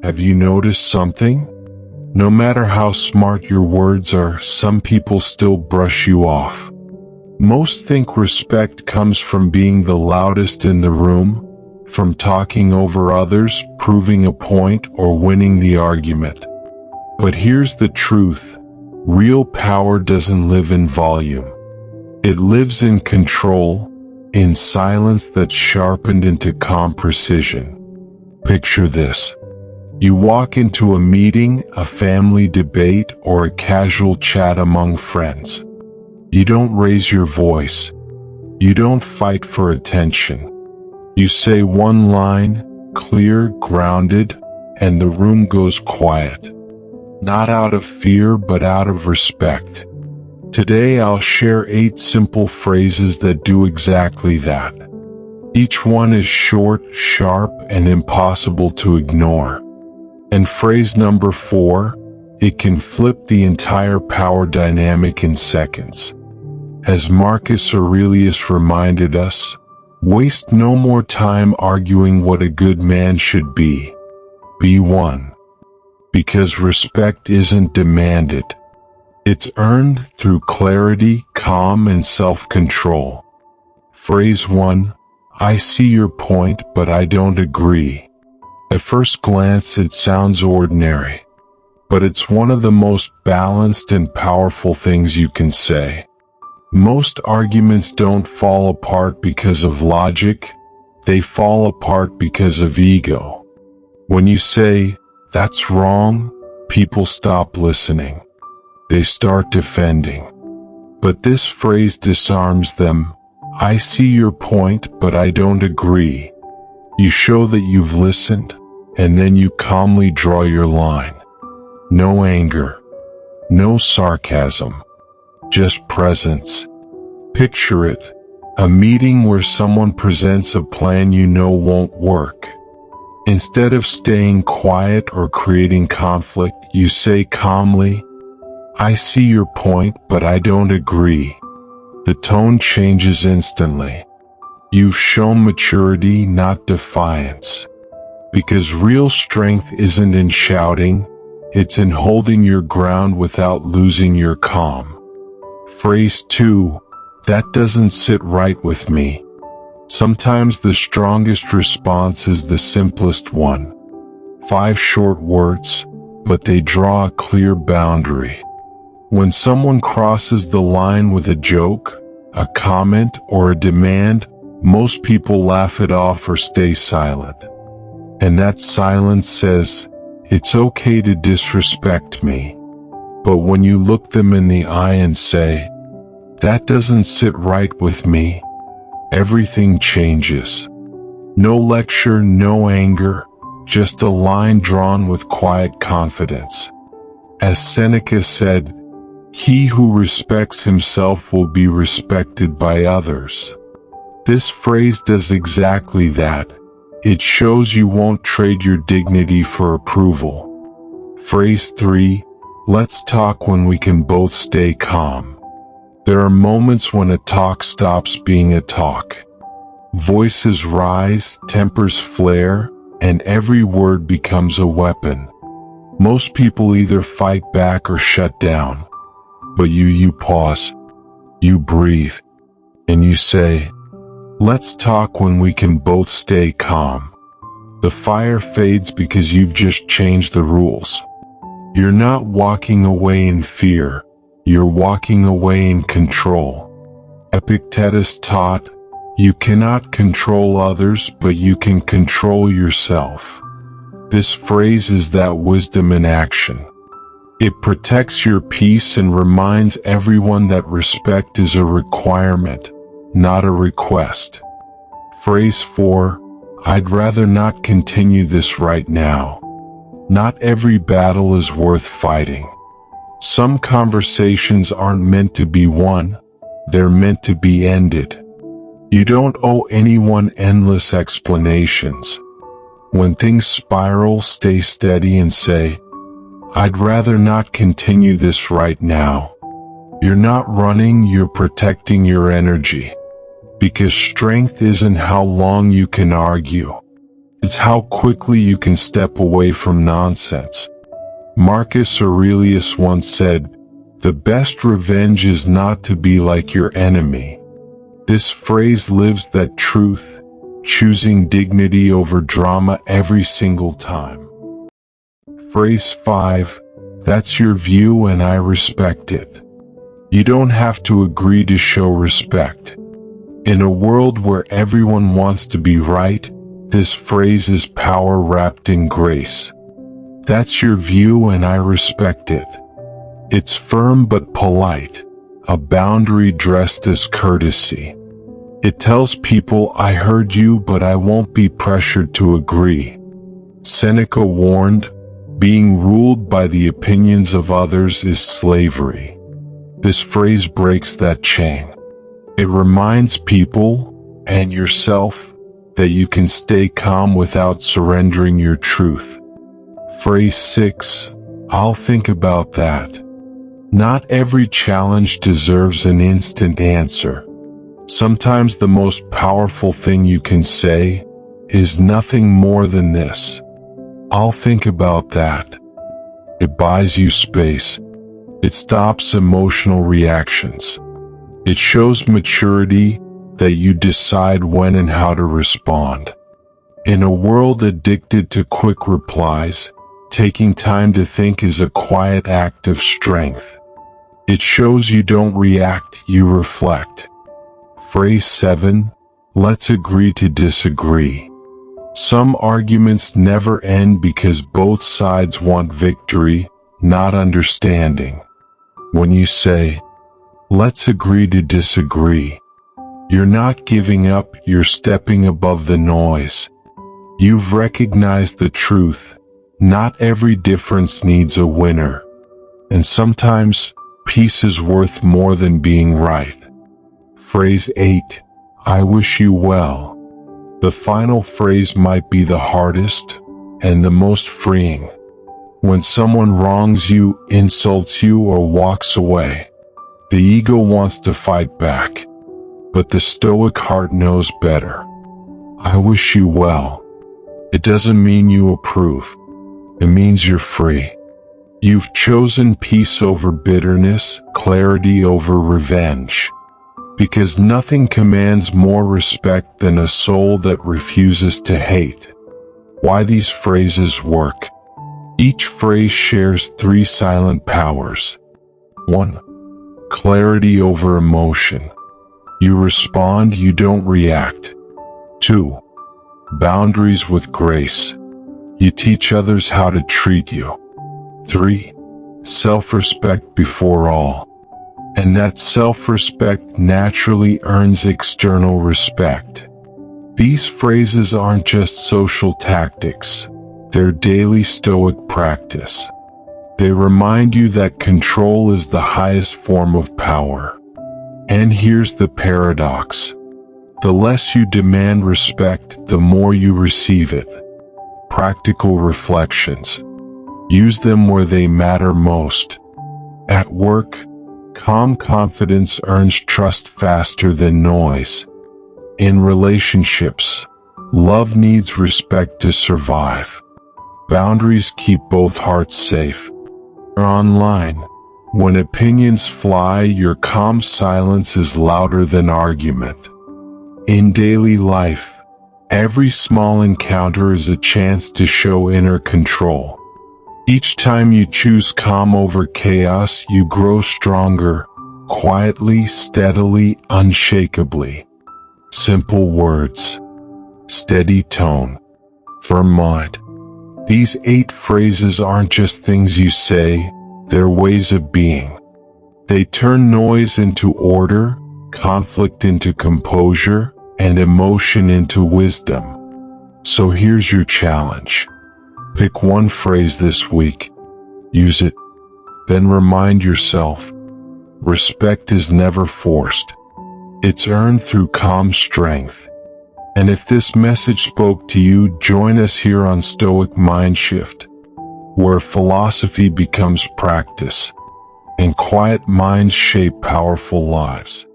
Have you noticed something? No matter how smart your words are, some people still brush you off. Most think respect comes from being the loudest in the room, from talking over others, proving a point, or winning the argument. But here's the truth. Real power doesn't live in volume. It lives in control, in silence that's sharpened into calm precision. Picture this. You walk into a meeting, a family debate, or a casual chat among friends. You don't raise your voice. You don't fight for attention. You say one line, clear, grounded, and the room goes quiet. Not out of fear, but out of respect. Today I'll share 8 simple phrases that do exactly that. Each one is short, sharp, and impossible to ignore. And phrase number 4, it can flip the entire power dynamic in seconds. As Marcus Aurelius reminded us, waste no more time arguing what a good man should be. Be one. Because respect isn't demanded. It's earned through clarity, calm, and self-control. Phrase 1, I see your point, but I don't agree. At first glance, it sounds ordinary, but it's one of the most balanced and powerful things you can say. Most arguments don't fall apart because of logic, they fall apart because of ego. When you say, that's wrong, people stop listening. They start defending. But this phrase disarms them. I see your point, but I don't agree. You show that you've listened, and then you calmly draw your line. No anger. No sarcasm. Just presence. Picture it. A meeting where someone presents a plan you know won't work. Instead of staying quiet or creating conflict, you say calmly, I see your point, but I don't agree. The tone changes instantly. You've shown maturity, not defiance. Because real strength isn't in shouting, it's in holding your ground without losing your calm. Phrase 2, that doesn't sit right with me. Sometimes the strongest response is the simplest one. 5 short words, but they draw a clear boundary. When someone crosses the line with a joke, a comment, or a demand, most people laugh it off or stay silent. And that silence says, it's okay to disrespect me. But when you look them in the eye and say, that doesn't sit right with me, everything changes. No lecture, no anger, just a line drawn with quiet confidence. As Seneca said, he who respects himself will be respected by others. This phrase does exactly that. It shows you won't trade your dignity for approval. Phrase 3, let's talk when we can both stay calm. There are moments when a talk stops being a talk. Voices rise, tempers flare, and every word becomes a weapon. Most people either fight back or shut down. But you pause, you breathe, and you say, let's talk when we can both stay calm. The fire fades because you've just changed the rules. You're not walking away in fear, you're walking away in control. Epictetus taught, you cannot control others, but you can control yourself. This phrase is that wisdom in action. It protects your peace and reminds everyone that respect is a requirement, not a request. Phrase 4, I'd rather not continue this right now. Not every battle is worth fighting. Some conversations aren't meant to be won, they're meant to be ended. You don't owe anyone endless explanations. When things spiral, stay steady and say, I'd rather not continue this right now. You're not running, you're protecting your energy. Because strength isn't how long you can argue. It's how quickly you can step away from nonsense. Marcus Aurelius once said, "The best revenge is not to be like your enemy." This phrase lives that truth, choosing dignity over drama every single time. Phrase 5, that's your view and I respect it. You don't have to agree to show respect. In a world where everyone wants to be right, this phrase is power wrapped in grace. That's your view and I respect it. It's firm but polite, a boundary dressed as courtesy. It tells people, I heard you but I won't be pressured to agree. Seneca warned, being ruled by the opinions of others is slavery. This phrase breaks that chain. It reminds people, and yourself, that you can stay calm without surrendering your truth. Phrase 6, I'll think about that. Not every challenge deserves an instant answer. Sometimes the most powerful thing you can say is nothing more than this. I'll think about that. It buys you space. It stops emotional reactions. It shows maturity that you decide when and how to respond. In a world addicted to quick replies, taking time to think is a quiet act of strength. It shows you don't react, you reflect. Phrase 7, let's agree to disagree. Some arguments never end because both sides want victory, not understanding. When you say, let's agree to disagree, you're not giving up, you're stepping above the noise. You've recognized the truth. Not every difference needs a winner. And sometimes, peace is worth more than being right. Phrase 8, I wish you well. The final phrase might be the hardest and the most freeing. When someone wrongs you, insults you, or walks away, the ego wants to fight back. But the Stoic heart knows better. I wish you well. It doesn't mean you approve. It means you're free. You've chosen peace over bitterness, clarity over revenge. Because nothing commands more respect than a soul that refuses to hate. Why these phrases work? Each phrase shares 3 silent powers. 1. Clarity over emotion. You respond, you don't react. 2. Boundaries with grace. You teach others how to treat you. 3. Self-respect before all. And that self-respect naturally earns external respect. These phrases aren't just social tactics. They're daily Stoic practice. They remind you that control is the highest form of power. And here's the paradox. The less you demand respect, the more you receive it. Practical reflections. Use them where they matter most. At work, calm confidence earns trust faster than noise. In relationships, love needs respect to survive. Boundaries keep both hearts safe. Online, when opinions fly, your calm silence is louder than argument. In daily life, every small encounter is a chance to show inner control. Each time you choose calm over chaos, you grow stronger, quietly, steadily, unshakably. Simple words, steady tone, firm mind. These 8 phrases aren't just things you say, they're ways of being. They turn noise into order, conflict into composure, and emotion into wisdom. So here's your challenge. Pick one phrase this week. Use it. Then remind yourself, respect is never forced. It's earned through calm strength. And if this message spoke to you, join us here on Stoic MindShift, where philosophy becomes practice, and quiet minds shape powerful lives.